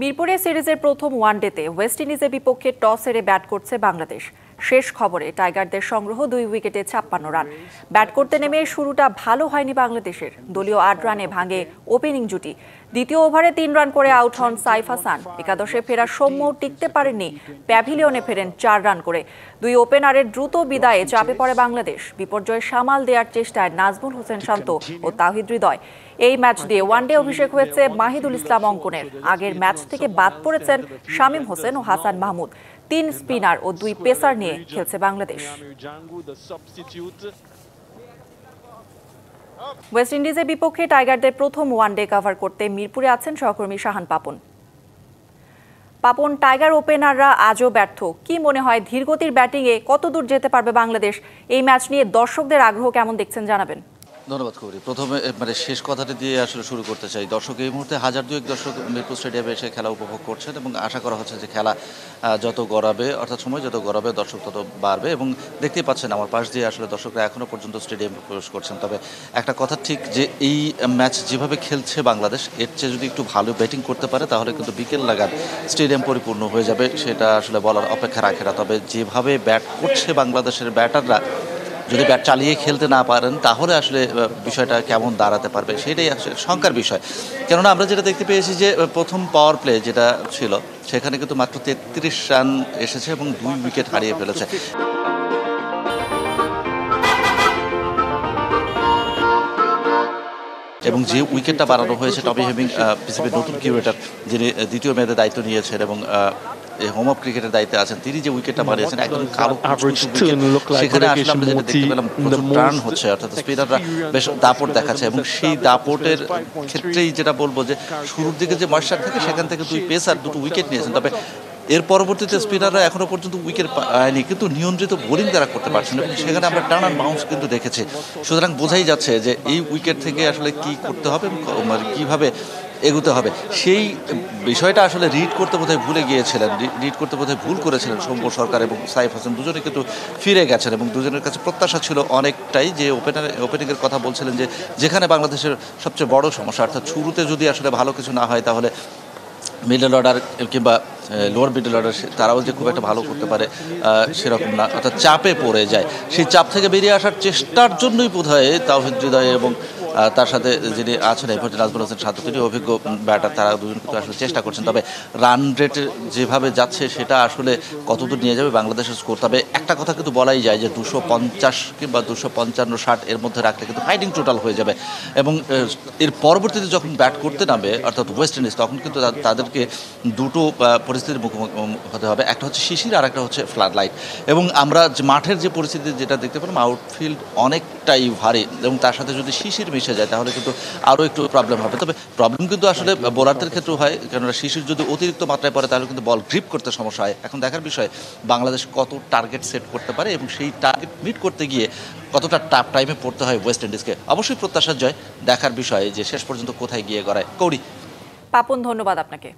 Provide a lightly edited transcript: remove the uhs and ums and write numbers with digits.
মিরপুরে সিরিজের প্রথম ওয়ানডেতে ওয়েস্ট ইন্ডিজের বিপক্ষে টস হেরে ব্যাট করছে বাংলাদেশ। শেষ খবরে টাইগারদের সংগ্রহ 2 উইকেটে 56 রান। ব্যাট করতে নেমে শুরুটা ভালো হয়নি বাংলাদেশের। দলীয় 8 রানে ভাঙে ওপেনিং জুটি। দ্বিতীয় ওভারে 3 রান করে আউট হন সাইফ হাসান। একাদশে ফেরা সৌম্য টিকতে পারেননি, প্যাভিলিয়নে ফেরেন 4 রান করে। 2 ওপেনারের দ্রুত বিদায়ে চাপে পড়ে বাংলাদেশ। বিপর্যয় সামাল দেওয়ার চেষ্টায় নাজমুল হোসেন শান্ত ও তাহিদ হৃদয়। এই ম্যাচ দিয়ে ওয়ানডে অভিষেক হয়েছে মাহিদুল ইসলাম অঙ্কনের। আগের ম্যাচ থেকে বাদ পড়েছেন শামীম হোসেন ও হাসান মাহমুদ। 3 স্পিনার ও 2 পেসার নিয়ে খেলছে বাংলাদেশ। ওয়েস্ট ইন্ডিজের বিপক্ষে টাইগারদের প্রথম ওয়ানডে কভার করতে মিরপুরে আছেন সহকর্মী শাহান পাপন। পাপন, টাইগার ওপেনাররা আজও ব্যর্থ। কি মনে হয় ধীরগতির ব্যাটিংয়ে কতদূর যেতে পারবে বাংলাদেশ? এই ম্যাচ নিয়ে দর্শকদের আগ্রহ কেমন দেখছেন জানাবেন। ধন্যবাদ কৌরি। প্রথমে শেষ কথাটি দিয়ে আসলে শুরু করতে চাই। দর্শক এই মুহূর্তে 1002 দর্শক মিরপুর স্টেডিয়ামে এসে খেলা উপভোগ করছেন এবং আশা করা হচ্ছে যে খেলা যত গড়াবে, অর্থাৎ সময় যত গড়াবে দর্শক তত বাড়বে। এবং দেখতেই পাচ্ছেন আমার পাশ দিয়ে আসলে দর্শকরা এখনও পর্যন্ত স্টেডিয়ামে প্রবেশ করছেন। তবে একটা কথা ঠিক যে এই ম্যাচ যেভাবে খেলছে বাংলাদেশ, এর চেয়ে যদি একটু ভালো ব্যাটিং করতে পারে তাহলে কিন্তু বিকেল নাগাদ স্টেডিয়াম পরিপূর্ণ হয়ে যাবে, সেটা আসলে বলার অপেক্ষা রাখে না। তবে যেভাবে ব্যাট করছে বাংলাদেশের ব্যাটাররা, যদি ব্যাট চালিয়ে খেলতে না পারেন তাহলে আসলে বিষয়টা কেমন দাঁড়াতে পারবে সেটাই আসলে শঙ্কার বিষয়। কেননা আমরা যেটা দেখতে পেয়েছি যে প্রথম পাওয়ার প্লে যেটা ছিল সেখানে কিন্তু মাত্র 33 রান এসেছে এবং 2 উইকেট হারিয়ে ফেলেছে। এবং যে উইকেটটা বাড়ানো হয়েছে টমি হেমিং, বিসিবির নতুন কিউরেটর, যিনি দ্বিতীয় মেয়াদে দায়িত্ব নিয়েছেন এবং হোম অফ ক্রিকেটের দায়িত্বে আছেন, তিনি যে উইকেটটা বানিয়েছেন একদম কালো, সেখানে আসলে আমরা যেটা দেখতে পেলাম প্রচুর টার্ন হচ্ছে, অর্থাৎ স্পিনাররা বেশ দাপট দেখাচ্ছে। এবং সেই দাপটের ক্ষেত্রেই যেটা বলবো যে শুরুর দিকে যে ময়েশ্চার থাকে সেখান থেকে 2 পেসার 2 উইকেট নিয়েছেন। তবে এর পরবর্তীতে স্পিনাররা এখনো পর্যন্ত উইকেট পায়নি, কিন্তু নিয়ন্ত্রিত বোলিং তারা করতে পারছেন এবং সেখানে আমরা টার্ন অ্যান্ড বাউন্স কিন্তু দেখেছি। সুতরাং বোঝাই যাচ্ছে যে এই উইকেট থেকে আসলে কি করতে হবে, কীভাবে এগোতে হবে সেই বিষয়টা আসলে রিড করতে বোধহয় ভুলে গিয়েছিলেন, রিড করতে বোধহয় ভুল করেছিলেন সৌম্য সরকার এবং সাইফ হাসান। দুজনে কিন্তু ফিরে গেছেন এবং দুজনের কাছে প্রত্যাশা ছিল অনেকটাই যে ওপেনিংয়ের কথা বলছিলেন যে যেখানে বাংলাদেশের সবচেয়ে বড় সমস্যা, অর্থাৎ শুরুতে যদি আসলে ভালো কিছু না হয় তাহলে মিডল অর্ডার কিংবা লোয়ার মিডল অর্ডার তারাও যে খুব একটা ভালো করতে পারে সেরকম না, অর্থাৎ চাপে পড়ে যায়। সেই চাপ থেকে বেরিয়ে আসার চেষ্টার জন্যই বোধহয় তাওহিদ হৃদয় এবং তার সাথে যিনি আছেন এই মুহূর্তে নাজমুল হোসেন শান্ত, তিনি অভিজ্ঞ ব্যাটার, তারা দুজন কিন্তু আসলে চেষ্টা করছেন। তবে রান রেট যেভাবে যাচ্ছে সেটা আসলে কতদূর নিয়ে যাবে বাংলাদেশের স্কোর। তবে একটা কথা কিন্তু বলাই যায় যে 250 কিংবা 255-60 এর মধ্যে রাখলে কিন্তু ফাইটিং টোটাল হয়ে যাবে। এবং এর পরবর্তীতে যখন ব্যাট করতে নামবে অর্থাৎ ওয়েস্ট ইন্ডিজ, তখন কিন্তু তাদেরকে দুটো পরিস্থিতির মুখোমুখি হতে হবে। একটা হচ্ছে শিশির আর একটা হচ্ছে ফ্লাড লাইট। এবং আমরা মাঠের যে পরিস্থিতি যেটা দেখতে পেলাম, আউটফিল্ড অনেকটাই ভারী এবং তার সাথে যদি শিশির মিশে যায় তাহলে কিন্তু আরও একটু প্রবলেম হবে। তবে প্রবলেম কিন্তু আসলে বোলারদের ক্ষেত্রেও হয়, কেননা শিশির যদি অতিরিক্ত মাত্রায় পড়ে তাহলে কিন্তু বল গ্রিপ করতে সমস্যা হয়। এখন দেখার বিষয় বাংলাদেশ কত টার্গেট সেট করতে পারে এবং সেই টার্গেট মিট করতে গিয়ে কতটা টাফ টাইমে পড়তে হয় ওয়েস্ট ইন্ডিজকে। অবশ্যই প্রত্যাশার জয়, দেখার বিষয় যে শেষ পর্যন্ত কোথায় গিয়ে গড়ায়। কৌরি। পাপন, ধন্যবাদ আপনাকে।